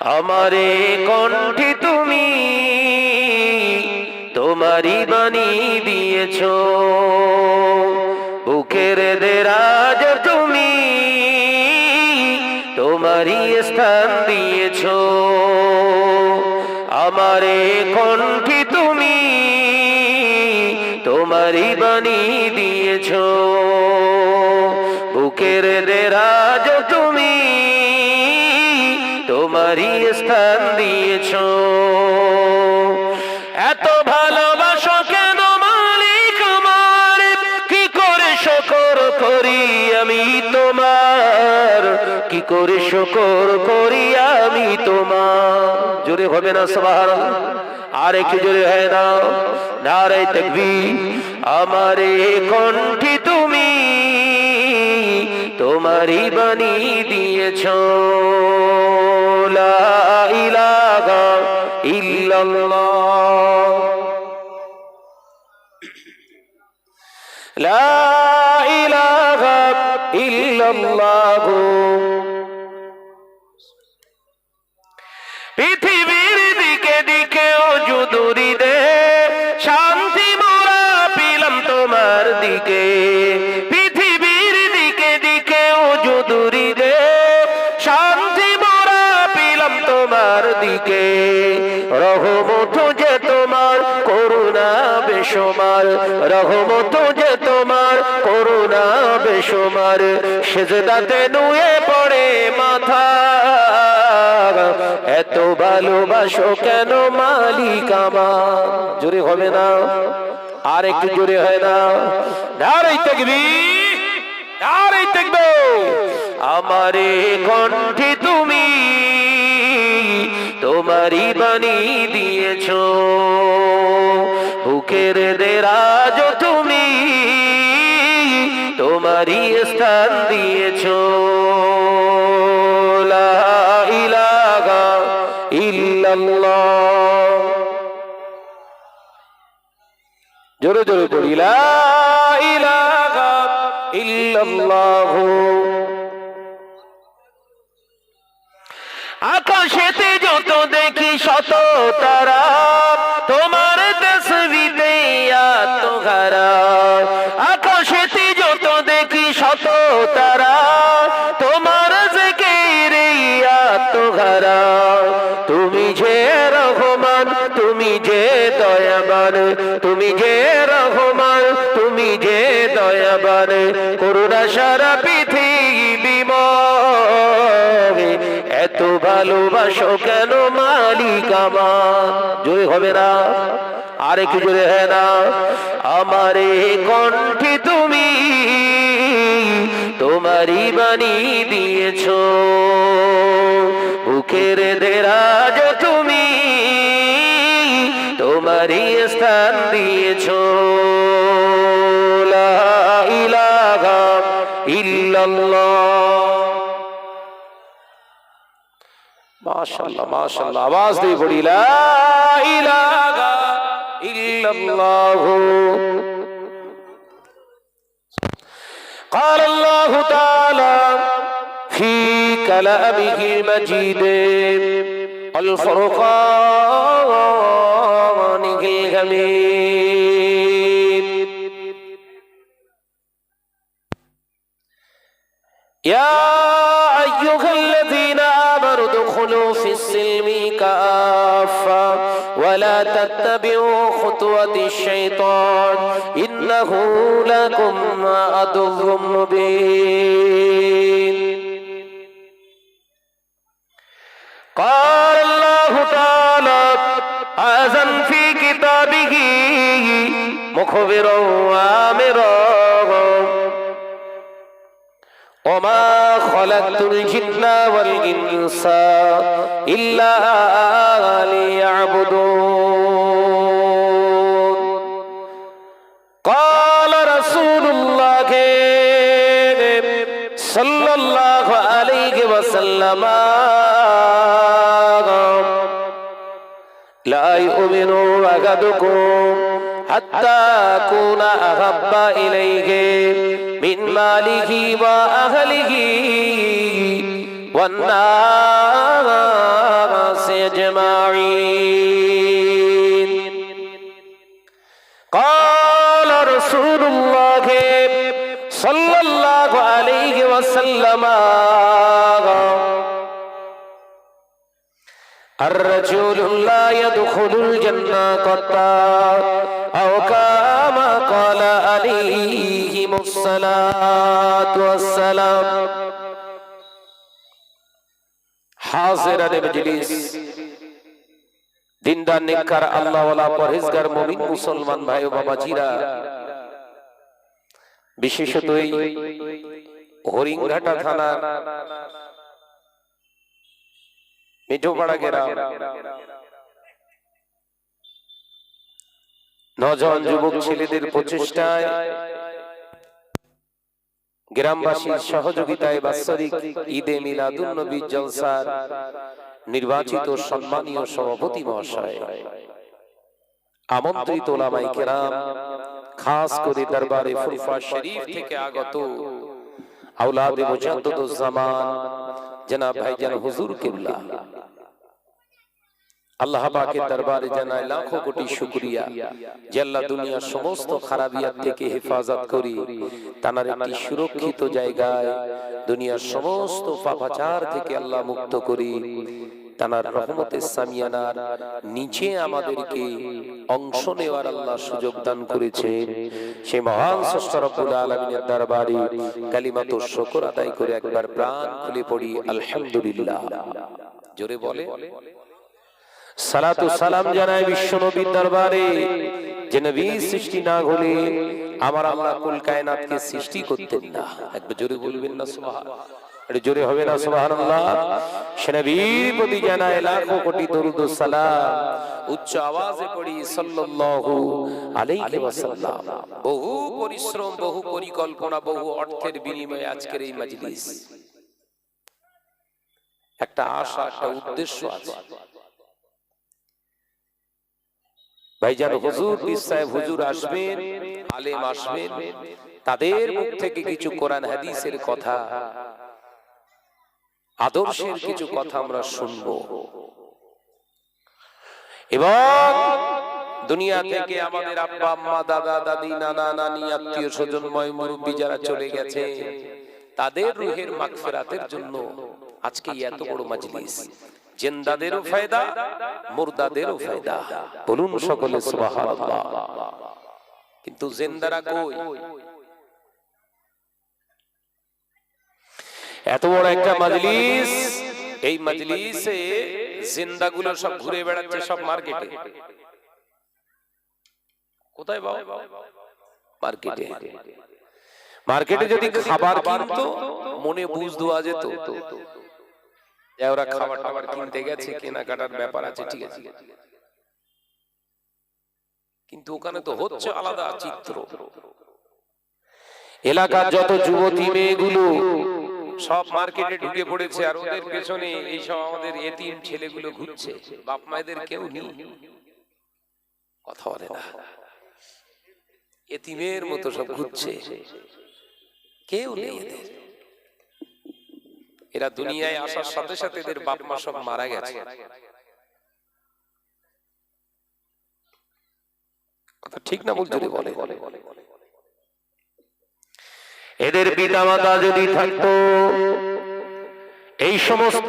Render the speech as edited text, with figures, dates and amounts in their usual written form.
আমারে কণ্ঠে তুমি তোমারই বাণী দিয়েছো, বুকের দেরাজ তুমি তোমারই স্থান দিয়েছো। আমারে কণ্ঠে তুমি তোমারই বাণী দিয়েছো, বুকের দেরাজ তুমি তোমারই স্থান দিয়েছো। এত ভালোবাসো কেন মালিক আমার, কি করে শুকর করি আমি তোমার, কি করে শুকর করি আমি তোমার। জোরে হবে না সুবহানাল্লাহ? আর একটু জোরে হয় না? নারে তাকবীর। আমারে কণ্ঠে তুমি তোমারই বাণী দিয়েছো, লা ইলাহা ইল্লাল্লাহ, লা ইলাহা ইল্লাল্লাহ। পৃথিবীর দিকে দিকেও যুদুরি দে, শান্তি মোরা পেলাম তোমার দিকে। পৃথিবীর দিকে দিকেও যুদুরি দে, শান্তি মোরা পেলাম তোমার দিকে। রহমত যে তোমার, করুণা বেশুমার, রহমত যে তোমার, করুণা বেশুমার। সেজদাতে নুয়ে পড়ে মাথা, এত ভালোবাসো কেন মালিক আমার। জোরে হবে না? আর একটু জোরে হয় না? নারে তাকবীর, নারে তাকবীর। আমারে কণ্ঠে তুমি তোমারই বাণী দিয়েছো, বুকের দেরাজ তুমি তোমারই স্থান দিয়েছো, লা ইলাহা ইল্লাল্লাহ। জোরে জোরে পড়ি, লা ইলাহা ইল্লাল্লাহ। আকাশেতে যত দেখি শত তারা, তোমার তাসবিতে আত্মহারা। আকাশেতে যত দেখি শত তারা, তোমার জিকিরে আত্মহারা। তুমি যে রহমান, তুমি যে দয়াবান, তুমি যে রহমান, তুমি যে দয়াবান। করুণা সারা পৃথিবী, এত ভালোবাসো কেন মালিক আমার। জোরে হবে না? আর একটু জোরে হয় না? আমারে কণ্ঠে তুমি তোমারই বাণী দিয়েছো, বুকের দেরাজ তুমি তোমারই স্থান দিয়েছো, লা ইলাহা ইল্লাল্লাহ। মাশাআল্লাহ মাশাআল্লাহ, আওয়াজ দিয়ে পড়ি, লা ইলাহা ইল্লাল্লাহ। قال الله تعالى في كلامه المجيد الفرقان الحميد، يا أيها الذين آمنوا ادخلوا في السلم كافة ولا تتبعوا خطوات الشيطان إنه لكم عدو مبين. قال الله تعالى أذن في كتابه مخبرا وآمرا وما خلقت الجن والإنس إلا ليعبدون. قال رسول الله صلى الله عليه وسلم لا يؤمن أحدكم حتى أكون أحب إليه من ماله وأهله والناس الرجل لا يدخل الجنة قطا أو كما قال عليهم الصلاة والسلام حاضران مجلس দিনদার নেককার আল্লাহওয়ালা পরহেজগার মুমিন মুসলমান ভাই ও বাবাজিরা, বিশেষত এই হরিংঘাটা থানা মিঠোপাড়া গ্রাম নজওয়ান যুবক ছেলেদের প্রচেষ্টায়, গ্রামবাসীর সহযোগিতায় বাৎসরিক ঈদে মিলাদুন নবী জলসার নির্বাচিত সম্মানীয় সভাপতি মহাশয়, আমন্ত্রিত ওলামায়ে কেরাম, খাস করে দরবারে ফুরফা শরীফ থেকে আগত আওলাদে মুজাদ্দিদুজ জামান জনাব ভাইজান হুজুর কিবলা, আল্লাহ পাকের দরবারে জানাই লাখো কোটি শুকরিয়া যে আল্লাহ দুনিয়ার সমস্ত খারাপিয়াত থেকে হেফাজত করি তানার একটি সুরক্ষিত জায়গায় দুনিয়ার সমস্ত পাপাচার থেকে আল্লাহ মুক্ত করি তানার রহমতের সামিয়ানার নিচে আমাদেরকে অংশ নেওয়ার আল্লাহ সুযোগ দান করেছে। সেই মহান স্রষ্টা রব্বুল আলামিনের দরবারে কালিমাতুশ শুকর আদায় করে একবার প্রাণ খুলে পড়ি আলহামদুলিল্লাহ। জোরে বলে সালাতু সালাম জানাই বিশ্ব নবীর দরবারে যে নবী সৃষ্টি না হলে আমার আল্লাহ কুল কায়নাতকে সৃষ্টি করতেন না। একবার জোরে বলবেন না সুবহানাল্লাহ, এটা জোরে হবে না সুবহানাল্লাহ। সে নবীর প্রতি জানাই লাখো কোটি দরুদ ও সালাম, উচ্চ আওয়াজে পড়ি সাল্লাল্লাহু আলাইহি ওয়াসাল্লাম। বহু পরিশ্রম, বহু পরিকল্পনা, বহু অর্থের বিনিময়ে আজকের এই মাজলিস, একটা আশা, একটা উদ্দেশ্য আছে। ভাইজান হুজুর পীর সাহেব হুজুর আসবেন, আলেম আসবেন, তাদের মুখ থেকে কিছু কোরআন হাদিসের কথা, আদর্শের কিছু কথা আমরা শুনব এবং দুনিয়া থেকে আমাদের আব্বা আম্মা, দাদা দাদি, নানা নানি, আত্মীয় স্বজন, মুরব্বী যারা চলে গেছে তাদের রুহের মাগফিরাতের জন্য আজকে এত বড় মাজলিস। জিন্দাদেরও ফায়দা, মুর্দাদেরও ফায়দা, বলুন সকলে সুবহানাল্লাহ। কিন্তু জিন্দারা কই? এত বড় একটা মাজলিস, এই মাজলিসে জিন্দাগুলো সব ঘুরে বেড়াচ্ছে সব মার্কেটে। কোথায় বাবা? মার্কেটে। মার্কেটে যদি খাবার কিনতো মনে বুঝ দেওয়া যেত যে ওরা খাবার টাবার কিনতে গেছে, কেনাকাটার ব্যাপার আছে, ঠিক আছে, কিন্তু ওখানে তো হচ্ছে আলাদা চিত্র। এলাকার যত যুবতী মেয়েগুলো সব মার্কেটে ঢুকে পড়েছে আর ওদের পেছনে এইসব আমাদের এতিম ছেলেগুলো ঘুরছে, বাপ মায়েদের কেউ নেই, কথা বলে না, এতিমের মতো সব ঘুরছে, কেউ নেই এদের। এরা দুনিয়ায় আসার সাথে সাথে এদের বাপ মা সব মারা গেছে, কথা ঠিক না বলতে বলে। এদের পিতা মাতা যদি থাকতো এই সমস্ত